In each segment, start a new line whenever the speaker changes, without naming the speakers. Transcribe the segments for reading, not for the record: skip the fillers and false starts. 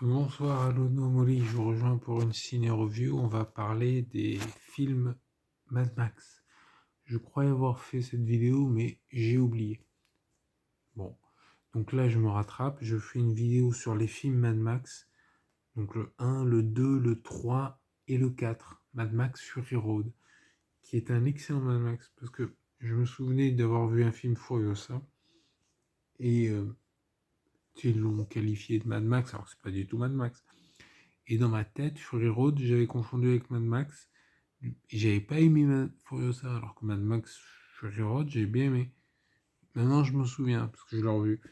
Bonsoir Alono Molly, je vous rejoins pour une ciné review. On va parler des films Mad Max. Je croyais avoir fait cette vidéo, mais j'ai oublié. Bon, donc là je me rattrape. Je fais une vidéo sur les films Mad Max. Donc le 1, le 2, le 3 et le 4. Mad Max Fury Road, qui est un excellent Mad Max parce que je me souvenais d'avoir vu un film Furiosa et ils l'ont qualifié de Mad Max, alors que c'est pas du tout Mad Max. Et dans ma tête, Fury Road, j'avais confondu avec Mad Max. Et j'avais pas aimé Furiosa, alors que Mad Max Fury Road, j'ai bien aimé. Maintenant, je me souviens, parce que je l'ai revu.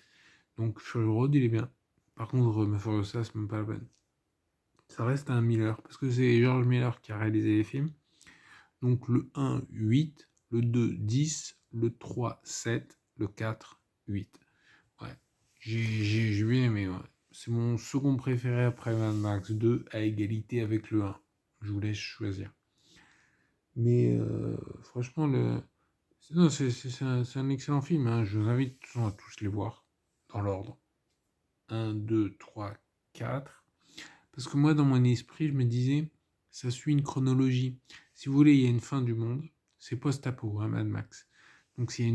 Donc, Fury Road, il est bien. Par contre, Furiosa, c'est même pas la peine. Ça reste un Miller, parce que c'est George Miller qui a réalisé les films. Donc, le 1, 8, le 2, 10, le 3, 7, le 4, 8. Ouais, j'ai bien aimé, ouais. C'est mon second préféré après Mad Max 2, à égalité avec le 1. Je vous laisse choisir. Mais franchement, non, c'est un excellent film, hein. Je vous invite à tous les voir dans l'ordre. Un, 2, 3, 4. Parce que moi, dans mon esprit, je me disais, ça suit une chronologie. Si vous voulez, il y a une fin du monde. C'est post-apo, hein, Mad Max. Donc, s'il y a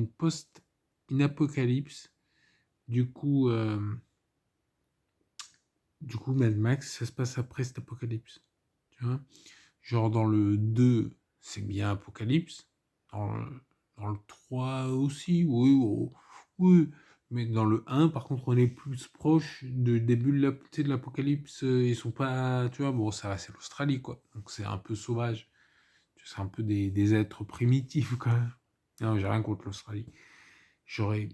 une apocalypse, du coup, euh, Mad Max, ça se passe après cet apocalypse. Tu vois? Genre dans le 2, c'est bien Apocalypse. Dans le, dans le 3 aussi, oui, oh, oui. Mais dans le 1, par contre, on est plus proche du début de l'Apocalypse. Ils sont pas, tu vois, bon, ça c'est l'Australie, quoi. Donc c'est un peu sauvage. C'est un peu des êtres primitifs, quand même. Non, j'ai rien contre l'Australie. J'aurais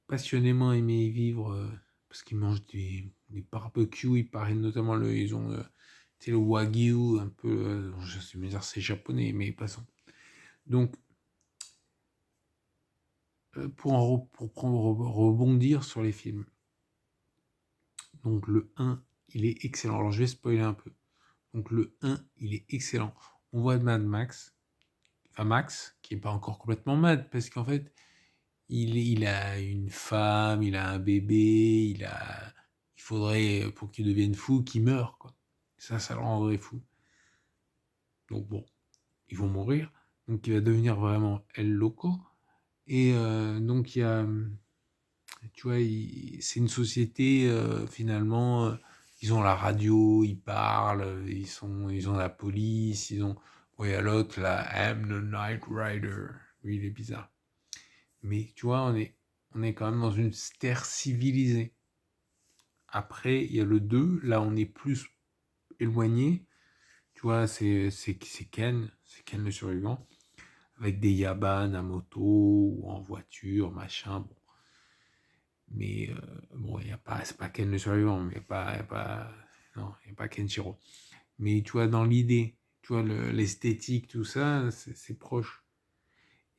passionnément aimé y vivre parce qu'ils mangent des barbecues. Il paraît notamment ils ont le wagyu un peu. Je sais me dire c'est japonais, mais passons. Donc pour rebondir sur les films. Donc le 1, il est excellent. Alors je vais spoiler un peu. Donc le 1, il est excellent. On voit Mad Max, enfin Max, qui est pas encore complètement mad parce qu'en fait il a une femme, il a un bébé, il faudrait, pour qu'il devienne fou, qu'il meure, quoi. Ça le rendrait fou. Donc bon, ils vont mourir. Donc il va devenir vraiment El Loco. Et donc il y a, tu vois, c'est une société, finalement, ils ont la radio, ils parlent, ils ont la police, ils ont... Bon, il y a l'autre, là, I'm the Night Rider. Lui, il est bizarre. Mais tu vois, on est quand même dans une terre civilisée. Après, il y a le 2 là on est plus éloigné. Tu vois, c'est Ken le survivant, avec des yabanes à moto ou en voiture, machin. Bon. Mais bon, il y a pas, c'est pas Ken le survivant, mais y a pas, non, il n'y a pas Kenshiro. Mais tu vois, dans l'idée, tu vois, l'esthétique, tout ça, c'est proche.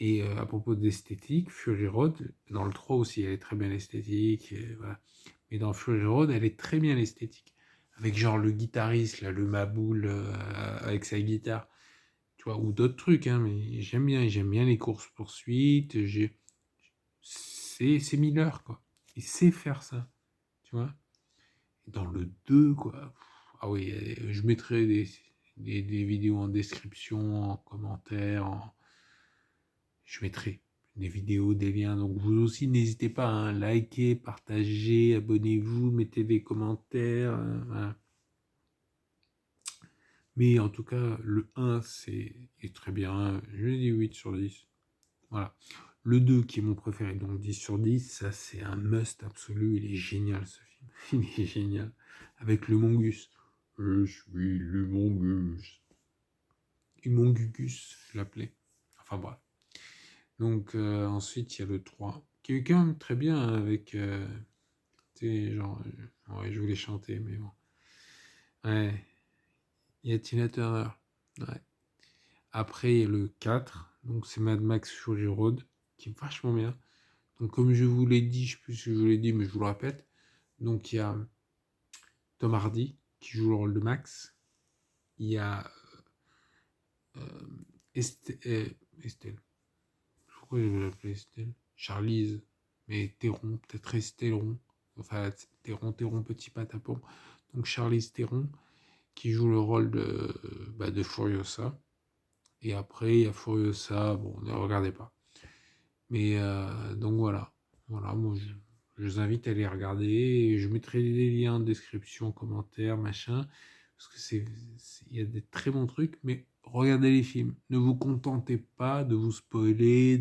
Et à propos d'esthétique, Fury Road, dans le 3 aussi, elle est très bien l'esthétique. Voilà. Mais dans Fury Road, elle est très bien l'esthétique. Avec genre le guitariste, là, le Maboul, avec sa guitare. Tu vois, ou d'autres trucs, hein, mais j'aime bien les courses-poursuites. C'est Miller, quoi. Il sait faire ça, tu vois. Et dans le 2 quoi. Ah oui, je mettrai des vidéos en description, en commentaire, je mettrai des vidéos, des liens. Donc vous aussi, n'hésitez pas à liker, partager, abonnez-vous, mettez des commentaires. Voilà. Mais en tout cas, le 1, est très bien. Je lui dis 8 sur 10. Voilà. Le 2, qui est mon préféré, donc 10 sur 10, ça c'est un must absolu. Il est génial ce film. Il est génial. Avec le mongus. Je suis le mongus. Mongugus, je l'appelais. Enfin bref. Donc ensuite, il y a le 3 qui est quand même très bien hein, avec... tu sais, genre... ouais, je voulais chanter, mais bon. Ouais, il y a Tina Turner. Ouais. Après, il y a le 4 donc c'est Mad Max Fury Road, qui est vachement bien. Donc comme je vous l'ai dit, je sais plus si je vous l'ai dit, mais je vous le répète. Donc il y a Tom Hardy, qui joue le rôle de Max. Il y a Estelle. Pourquoi je vais l'appeler Estelle Charlize. Mais Théron, peut-être Estelle Ron. enfin Théron, Petit Patapon, donc Charlize Theron, qui joue le rôle de Furiosa. Et après, il y a Furiosa, bon, ne regardez pas. Mais donc voilà. Voilà, moi je vous invite à les regarder. Je mettrai des liens en description, commentaires, machin. Parce que il y a des très bons trucs, mais regardez les films. Ne vous contentez pas de vous spoiler,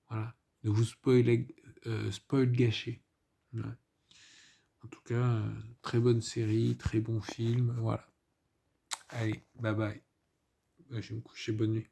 voilà, de vous spoil gâché. Ouais. En tout cas, très bonne série, très bon film. Voilà. Allez, bye bye. Je vais me coucher, bonne nuit.